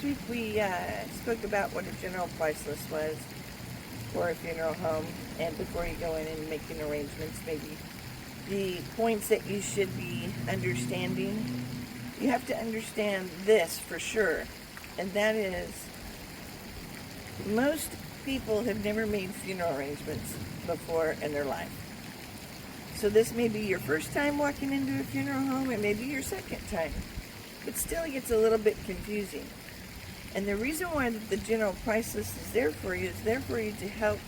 week we spoke about what a general price list was for a funeral home, and before you go in and making arrangements, maybe the points that you should be understanding. You have to understand this for sure, and that is most people have never made funeral arrangements before in their life. So this may be your first time walking into a funeral home, and maybe your second time. But still it gets a little bit confusing. And the reason why the general price list is there for you is there for you to help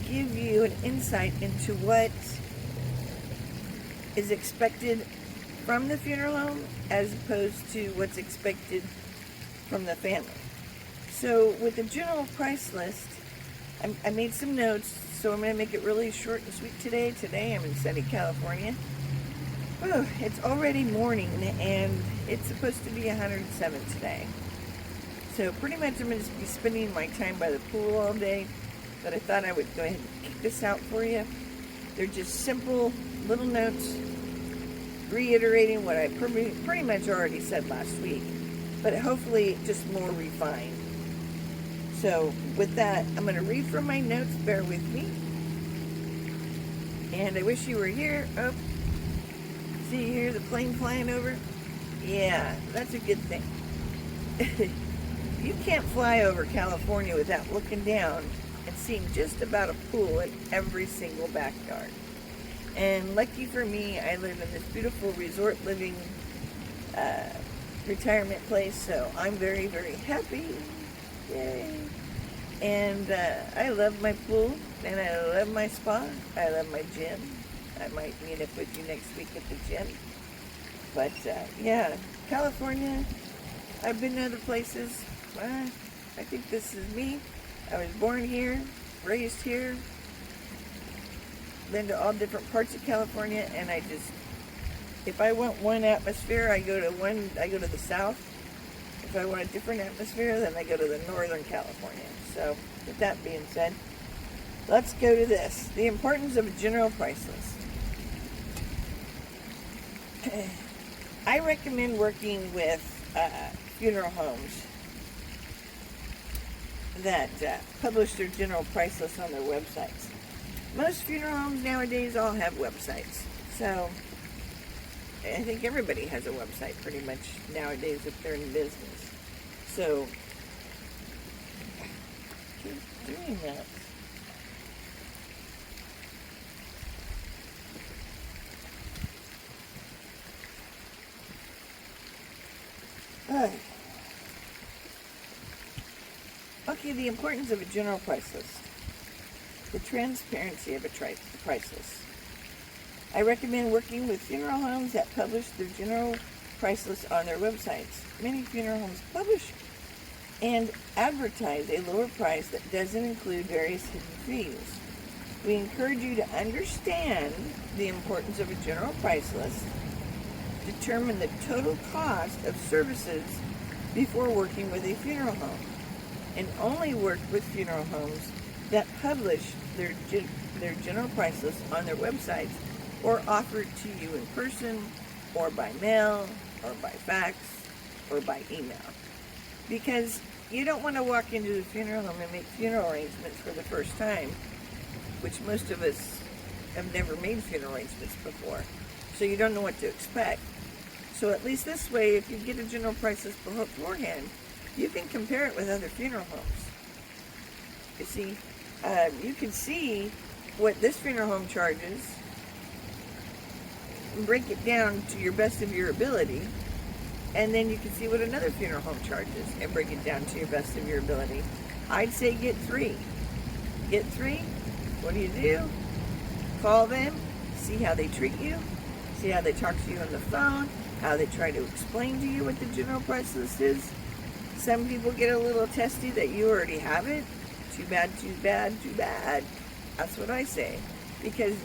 give you an insight into what is expected from the funeral home as opposed to what's expected from the family. So with the general price list, I made some notes, so I'm going to make it really short and sweet today. Today I'm in sunny California. Oh, it's already morning, and it's supposed to be 107 today. So pretty much I'm going to be spending my time by the pool all day, but I thought I would go ahead and kick this out for you. They're just simple little notes reiterating what I pretty much already said last week, but hopefully just more refined. So with that, I'm going to read from my notes. Bear with me. And I wish you were here. Oh, see here the plane flying over? Yeah, that's a good thing. You can't fly over California without looking down and seeing just about a pool in every single backyard. And lucky for me, I live in this beautiful resort living retirement place, so I'm very, very happy. Yay. And I love my pool, and I love my spa. I love my gym. I might meet up with you next week at the gym. But yeah, California, I've been to other places. I think this is me. I was born here, raised here, been to all different parts of California, and I just, if I want one atmosphere, I go to the south. If I want a different atmosphere, then I go to the Northern California. So with that being said, let's go to this. The importance of a general price list. I recommend working with funeral homes that publish their general price list on their websites. Most funeral homes nowadays all have websites. So I think everybody has a website pretty much nowadays if they're in business. So keep doing that. Okay, the importance of a general price list. The transparency of a price list. I recommend working with funeral homes that publish their general price list on their websites. Many funeral homes publish and advertise a lower price that doesn't include various hidden fees. We encourage you to understand the importance of a general price list, determine the total cost of services before working with a funeral home, and only work with funeral homes that publish their general price list on their websites or offer it to you in person or by mail or by fax or by email. Because you don't want to walk into the funeral home and make funeral arrangements for the first time, which most of us have never made funeral arrangements before. So you don't know what to expect. So at least this way, if you get a general price list beforehand, you can compare it with other funeral homes. You see, you can see what this funeral home charges, and break it down to your best of your ability, and then you can see what another funeral home charges and break it down to your best of your ability. I'd say get three. Get three. What do? Call them, see how they treat you, see how they talk to you on the phone, how they try to explain to you what the general price list is. Some people get a little testy that you already have it. Too bad, too bad, too bad. That's what I say. Because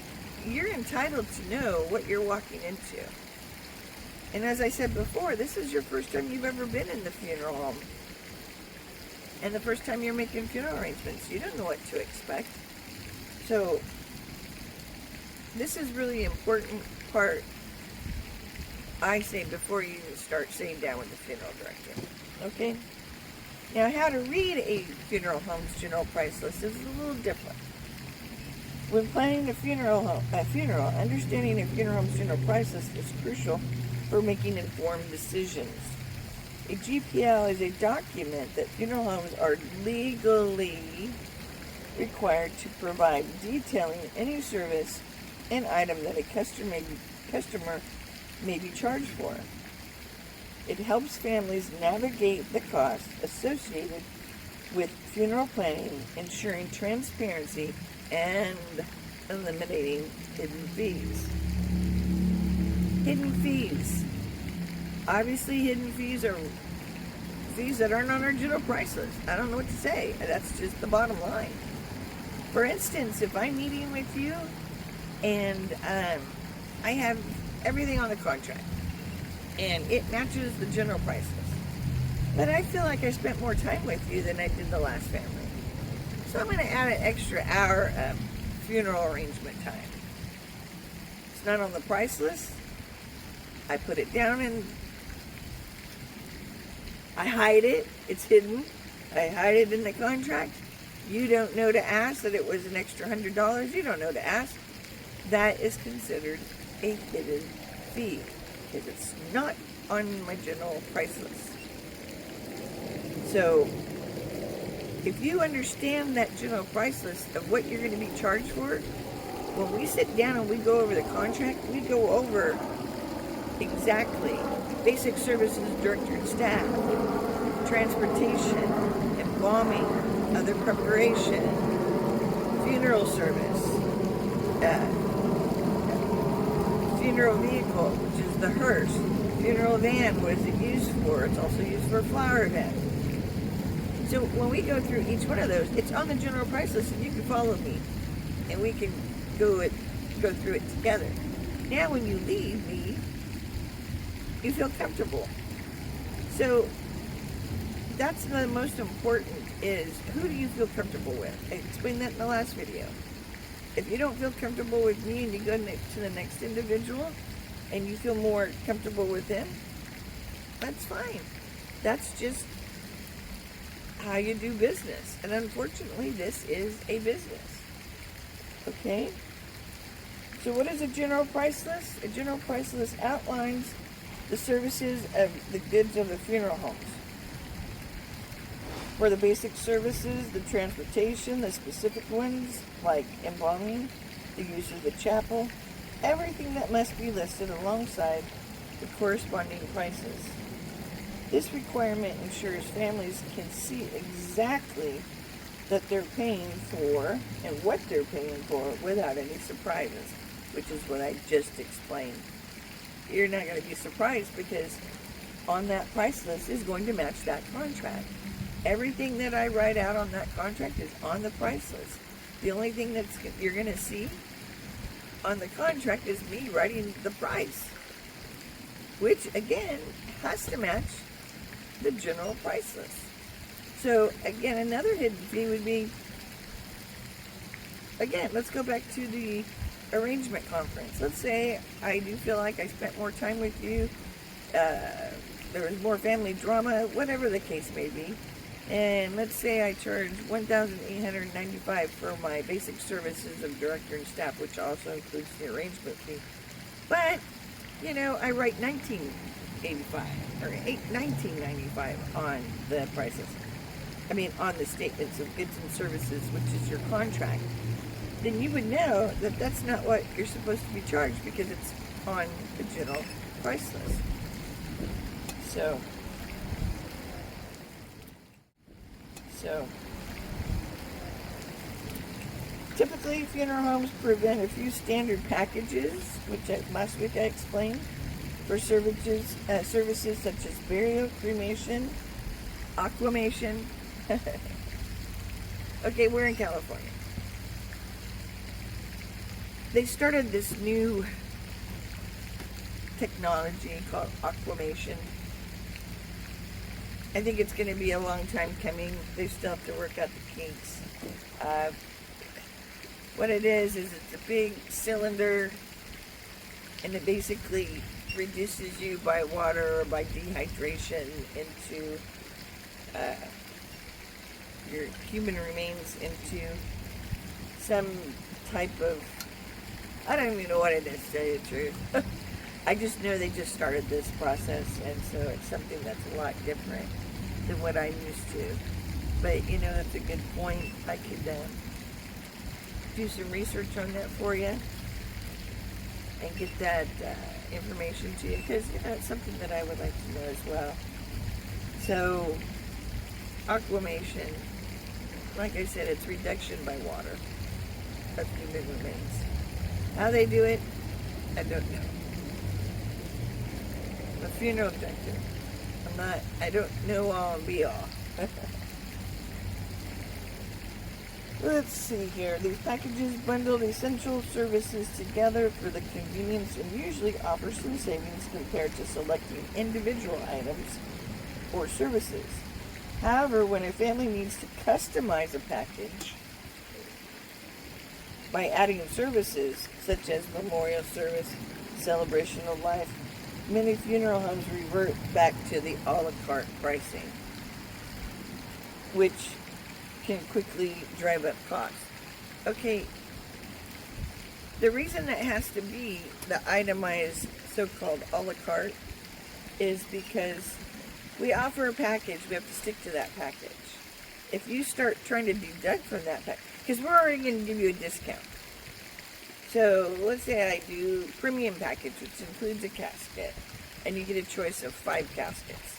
you're entitled to know what you're walking into. And as I said before, this is your first time you've ever been in the funeral home. And the first time you're making funeral arrangements. You don't know what to expect. So, this is really important part, I say, before you start sitting down with the funeral director. Okay? Now, how to read a funeral home's general price list is a little different. When planning a funeral, understanding a funeral home's general price list is crucial for making informed decisions. A GPL is a document that funeral homes are legally required to provide, detailing any service and item that a customer may be charged for. It helps families navigate the costs associated with funeral planning, ensuring transparency and eliminating hidden fees. Hidden fees. Obviously, hidden fees are fees that aren't on our general price list. I don't know what to say. That's just the bottom line. For instance, if I'm meeting with you and I have everything on the contract and it matches the general price list, but I feel like I spent more time with you than I did the last family, so I'm going to add an extra hour of funeral arrangement time. It's not on the price list. I put it down and I hide it. It's hidden. I hide it in the contract. You don't know to ask that it was an extra $100. You don't know to ask. That is considered a hidden fee because it's not on my general price list. So if you understand that general price list of what you're going to be charged for, when we sit down and we go over the contract, we go over exactly basic services, director and staff, transportation, embalming, other preparation, funeral service, funeral vehicle, which is the hearse, funeral van, what is it used for? It's also used for a flower event. So when we go through each one of those, it's on the general price list, and you can follow me, and we can go through it together. Now when you leave me, you feel comfortable. So that's the most important, is who do you feel comfortable with? I explained that in the last video. If you don't feel comfortable with me and you go to the next individual and you feel more comfortable with them, that's fine. That's just how you do business. And unfortunately, this is a business. Okay? So what is a general price list? A general price list outlines the services of the goods of the funeral homes. For the basic services, the transportation, the specific ones like embalming, the use of the chapel, everything that must be listed alongside the corresponding prices. This requirement ensures families can see exactly that they're paying for and what they're paying for without any surprises, which is what I just explained. You're not going to be surprised because on that price list is going to match that contract. Everything that I write out on that contract is on the price list. The only thing you're going to see on the contract is me writing the price, which again has to match the general price list. So again, another hidden fee would be, again, let's go back to the arrangement conference. Let's say I do feel like I spent more time with you, there was more family drama, whatever the case may be. And let's say I charge $1,895 for my basic services of director and staff, which also includes the arrangement fee. But, you know, I write $1,985 or $1,995 on the prices. I mean, on the statements of goods and services, which is your contract. Then you would know that that's not what you're supposed to be charged because it's on the general price list. So typically funeral homes present a few standard packages, which last week I explained, for services such as burial, cremation, aquamation. Okay, we're in California. They started this new technology called aquamation. I think it's going to be a long time coming. They still have to work out the kinks. What it is it's a big cylinder, and it basically reduces you by water or by dehydration into your human remains into some type of, I don't even know what it is, to tell you the truth. I just know they just started this process, and so it's something that's a lot different than what I'm used to. But, you know, that's a good point. I could do some research on that for you and get that information to you, because, you know, it's something that I would like to know as well. So, aquamation, like I said, it's reduction by water of human remains. How they do it, I don't know. I'm a funeral director. I don't know all and be all. Let's see here. These packages bundle essential services together for the convenience and usually offer some savings compared to selecting individual items or services. However, when a family needs to customize a package by adding services such as memorial service, celebration of life, many funeral homes revert back to the a la carte pricing, which can quickly drive up costs. Okay, the reason that has to be the itemized so-called a la carte is because we offer a package, we have to stick to that package. If you start trying to deduct from that package, because we're already going to give you a discount. So let's say I do premium package, which includes a casket, and you get a choice of 5 caskets.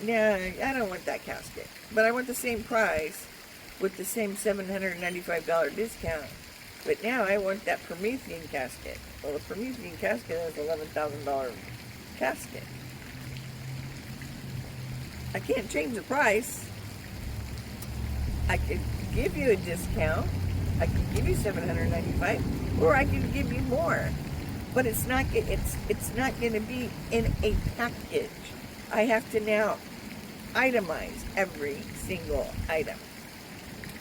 Now, I don't want that casket, but I want the same price with the same $795 discount. But now I want that Promethean casket. Well, the Promethean casket is $11,000 casket. I can't change the price. I could give you a discount. I could give you $795, or I could give you more. But it's not going to be in a package. I have to now itemize every single item.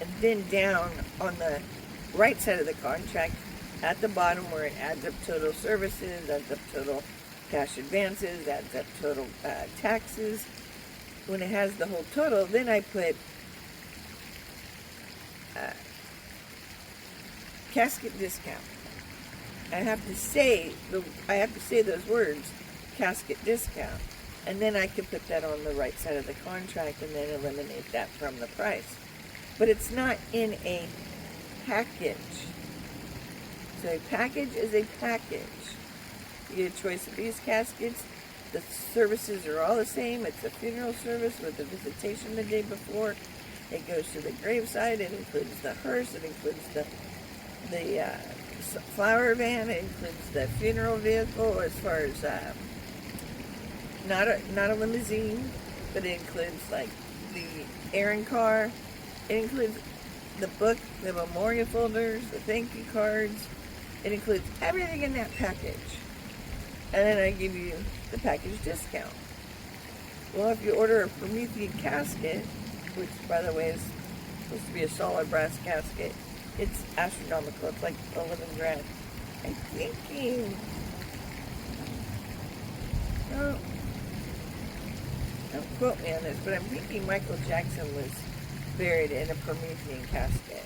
And then down on the right side of the contract, at the bottom where it adds up total services, adds up total cash advances, adds up total taxes, when it has the whole total, then I put casket discount. I have to say those words, casket discount, and then I can put that on the right side of the contract and then eliminate that from the price. But it's not in a package. So a package is a package. You get a choice of these caskets. The services are all the same. It's a funeral service with a visitation the day before. It goes to the graveside. It includes the hearse. It includes the flower van. It includes the funeral vehicle, as far as not a limousine, but it includes like the errand car. It includes the book, the memorial folders, the thank you cards. It includes everything in that package. And then I give you the package discount. Well, if you order a Promethean casket, which by the way is supposed to be a solid brass casket, it's astronomical. It's like 11 grand. I'm thinking, oh, don't quote me on this, but I'm thinking Michael Jackson was buried in a Promethean casket.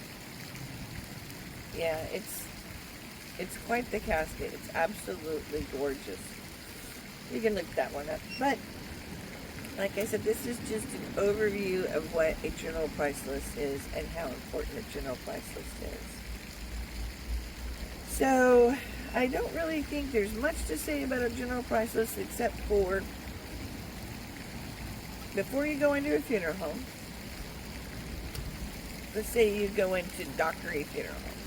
Yeah, it's quite the casket. It's absolutely gorgeous. You can look that one up. But like I said, this is just an overview of what a general price list is and how important a general price list is. So I don't really think there's much to say about a general price list, except for before you go into a funeral home, let's say you go into Dockery Funeral Home,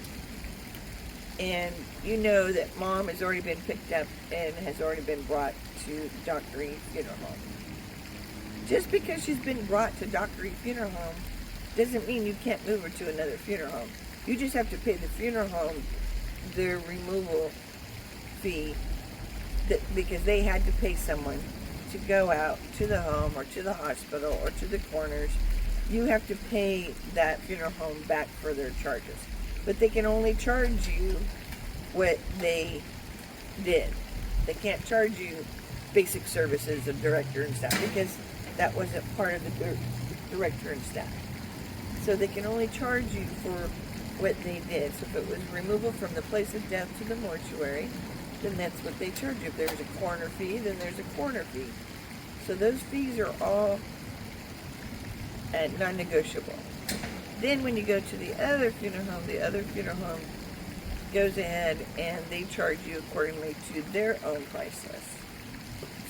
and you know that mom has already been picked up and has already been brought to Dockery Funeral Home. Just because she's been brought to Dockery Funeral Home doesn't mean you can't move her to another funeral home. You just have to pay the funeral home their removal fee, because they had to pay someone to go out to the home or to the hospital or to the corners. You have to pay that funeral home back for their charges. But they can only charge you what they did. They can't charge you basic services of director and staff, because that wasn't part of the director and staff. So they can only charge you for what they did. So if it was removal from the place of death to the mortuary, then that's what they charge you. If there's a coroner fee, then there's a coroner fee. So those fees are all non-negotiable. Then when you go to the other funeral home goes ahead and they charge you accordingly to their own price list.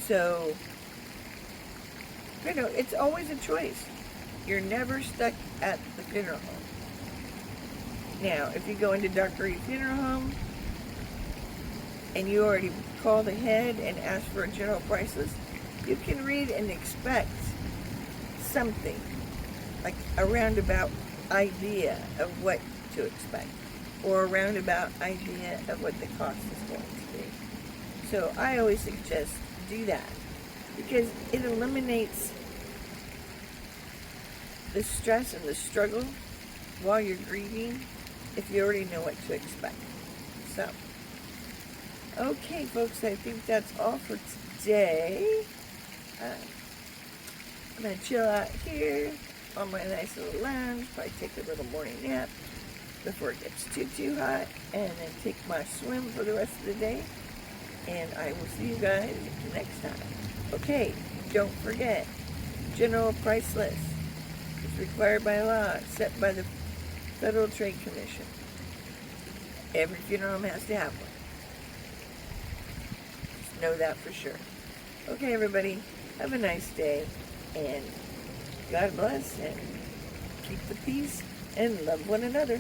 So, it's always a choice. You're never stuck at the funeral home. Now, if you go into Dr. Reed Funeral Home and you already called ahead and asked for a general price list, you can read and expect something, like a roundabout idea of what to expect, or a roundabout idea of what the cost is going to be. So I always suggest do that, because it eliminates the stress and the struggle while you're grieving if you already know what to expect. So, okay folks, I think that's all for today. I'm going to chill out here on my nice little lounge, probably take a little morning nap before it gets too hot, and then take my swim for the rest of the day, and I will see you guys next time. Okay, don't forget, general price list is required by law, set by the Federal Trade Commission. Every funeral home has to have one. Just know that for sure. Okay, everybody, have a nice day, and God bless, and keep the peace, and love one another.